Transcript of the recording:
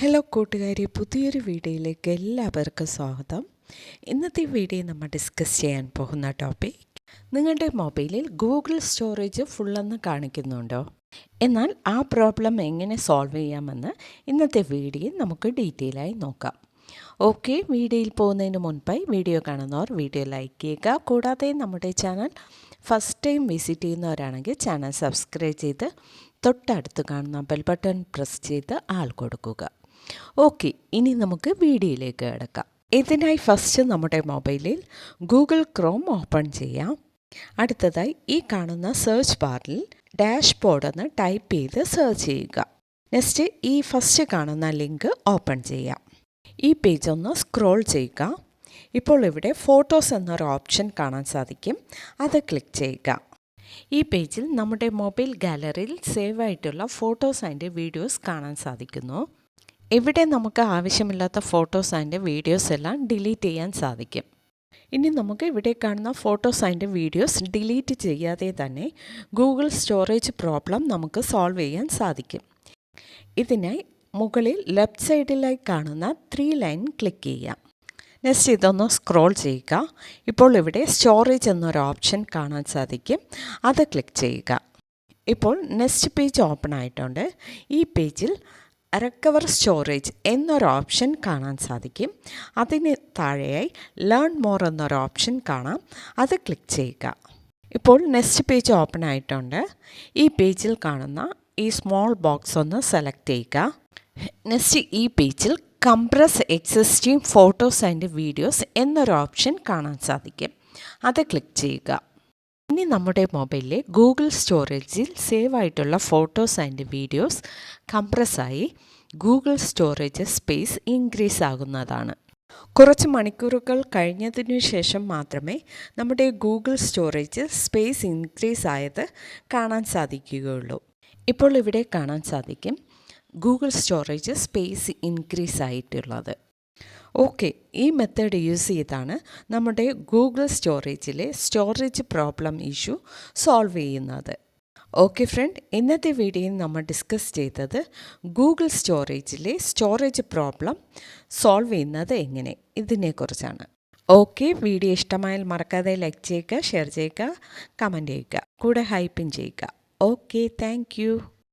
Hello കൂട്ടുകാരെ, പുതിയൊരു വീഡിയോയിലേക്ക് എല്ലാവർക്കും സ്വാഗതം. ഇന്നത്തെ വീഡിയോ നമ്മൾ ഡിസ്കസ് ചെയ്യാൻ പോകുന്ന ടോപ്പിക്, നിങ്ങളുടെ മൊബൈലിൽ ഗൂഗിൾ സ്റ്റോറേജ് ഫുള്ളെന്ന് കാണിക്കുന്നുണ്ടോ? എന്നാൽ ആ പ്രോബ്ലം എങ്ങനെ സോൾവ് ചെയ്യാമെന്ന് ഇന്നത്തെ വീഡിയോ നമുക്ക് ഡീറ്റെയിലായി നോക്കാം. ഓക്കെ, വീഡിയോയിൽ പോകുന്നതിന് മുൻപായി വീഡിയോ കാണുന്നവർ വീഡിയോ ലൈക്ക് ചെയ്യുക. കൂടാതെ നമ്മുടെ ചാനൽ ഫസ്റ്റ് ടൈം വിസിറ്റ് ചെയ്യുന്നവരാണെങ്കിൽ ചാനൽ സബ്സ്ക്രൈബ് ചെയ്ത് തൊട്ടടുത്ത് കാണുന്ന ബെൽ ബട്ടൺ പ്രസ് ചെയ്ത് ആൾ കൊടുക്കുക. ഓക്കെ, ഇനി നമുക്ക് വീഡിയോയിലേക്ക് കിടക്കാം. ഇതിനായി ഫസ്റ്റ് നമ്മുടെ മൊബൈലിൽ ഗൂഗിൾ ക്രോം ഓപ്പൺ ചെയ്യാം. അടുത്തതായി ഈ കാണുന്ന സെർച്ച് ബാറിൽ ഡാഷ്ബോർഡ് എന്ന് ടൈപ്പ് ചെയ്ത് സെർച്ച് ചെയ്യുക. നെക്സ്റ്റ് ഈ ഫസ്റ്റ് കാണുന്ന ലിങ്ക് ഓപ്പൺ ചെയ്യാം. ഈ പേജ് ഒന്ന് സ്ക്രോൾ ചെയ്യുക. ഇപ്പോൾ ഇവിടെ ഫോട്ടോസ് എന്നൊരു ഓപ്ഷൻ കാണാൻ സാധിക്കും, അത് ക്ലിക്ക് ചെയ്യുക. ഈ പേജിൽ നമ്മുടെ മൊബൈൽ ഗാലറിയിൽ സേവ് ആയിട്ടുള്ള ഫോട്ടോസ് ആൻഡ് വീഡിയോസ് കാണാൻ സാധിക്കുന്നു. ഇവിടെ നമുക്ക് ആവശ്യമില്ലാത്ത ഫോട്ടോസ് ആൻഡ് വീഡിയോസ് എല്ലാം ഡിലീറ്റ് ചെയ്യാൻ സാധിക്കും. ഇനി നമുക്ക് ഇവിടെ കാണുന്ന ഫോട്ടോസ് ആൻഡ് വീഡിയോസ് ഡിലീറ്റ് ചെയ്യാതെ തന്നെ ഗൂഗിൾ സ്റ്റോറേജ് പ്രോബ്ലം നമുക്ക് സോൾവ് ചെയ്യാൻ സാധിക്കും. ഇതിനായി മുകളിൽ ലെഫ്റ്റ് സൈഡിലായി കാണുന്ന 3 ലൈൻ ക്ലിക്ക് ചെയ്യാം. നെക്സ്റ്റ് ഇതൊന്ന് സ്ക്രോൾ ചെയ്യുക. ഇപ്പോൾ ഇവിടെ സ്റ്റോറേജ് എന്നൊരു ഓപ്ഷൻ കാണാൻ സാധിക്കും, അത് ക്ലിക്ക് ചെയ്യുക. ഇപ്പോൾ നെക്സ്റ്റ് പേജ് ഓപ്പൺ ആയിട്ടുണ്ട്. ഈ പേജിൽ റിക്കവർ സ്റ്റോറേജ് എന്നൊരു ഓപ്ഷൻ കാണാൻ സാധിക്കും. അതിന് താഴെയായി ലേൺ മോർ എന്നൊരു ഓപ്ഷൻ കാണാം, അത് ക്ലിക്ക് ചെയ്യുക. ഇപ്പോൾ നെക്സ്റ്റ് പേജ് ഓപ്പൺ ആയിട്ടുണ്ട്. ഈ പേജിൽ കാണുന്ന ഈ സ്മോൾ ബോക്സ് ഒന്ന് സെലക്ട് ചെയ്യുക. നെക്സ്റ്റ് ഈ പേജിൽ compress existing photos and videos എന്നൊരു ഓപ്ഷൻ കാണാൻ സാധിക്കും, അത് ക്ലിക്ക് ചെയ്യുക. ഇനി നമ്മുടെ മൊബൈലിലെ ഗൂഗിൾ സ്റ്റോറേജിൽ സേവ് ആയിട്ടുള്ള ഫോട്ടോസ് ആൻഡ് വീഡിയോസ് കംപ്രസ്സായി ഗൂഗിൾ സ്റ്റോറേജ് സ്പേസ് ഇൻക്രീസ് ആകുന്നതാണ്. കുറച്ച് മണിക്കൂറുകൾ കഴിഞ്ഞതിനു ശേഷം മാത്രമേ നമ്മുടെ ഗൂഗിൾ സ്റ്റോറേജ് സ്പേസ് ഇൻക്രീസ് ആയത് കാണാൻ സാധിക്കുകയുള്ളൂ. ഇപ്പോൾ ഇവിടെ കാണാൻ സാധിക്കും ഗൂഗിൾ സ്റ്റോറേജ് സ്പേസ് ഇൻക്രീസ് ആയിട്ടുള്ളത്. ഓക്കെ, ഈ മെത്തേഡ് യൂസ് ചെയ്താണ് നമ്മുടെ ഗൂഗിൾ സ്റ്റോറേജിലെ സ്റ്റോറേജ് പ്രോബ്ലം ഇഷ്യൂ സോൾവ് ചെയ്യുന്നത്. ഓക്കെ ഫ്രണ്ട്, ഇന്നത്തെ വീഡിയോയിൽ നമ്മൾ ഡിസ്കസ് ചെയ്തത് ഗൂഗിൾ സ്റ്റോറേജിലെ സ്റ്റോറേജ് പ്രോബ്ലം സോൾവ് ചെയ്യുന്നത് എങ്ങനെ, ഇതിനെക്കുറിച്ചാണ്. ഓക്കെ, വീഡിയോ ഇഷ്ടമായാൽ മറക്കാതെ ലൈക്ക് ചെയ്യുക, ഷെയർ ചെയ്യുക, കമൻറ്റ് ചെയ്യുക, കൂടെ ഹൈപ്പിൻ ചെയ്യുക. Okay, thank you.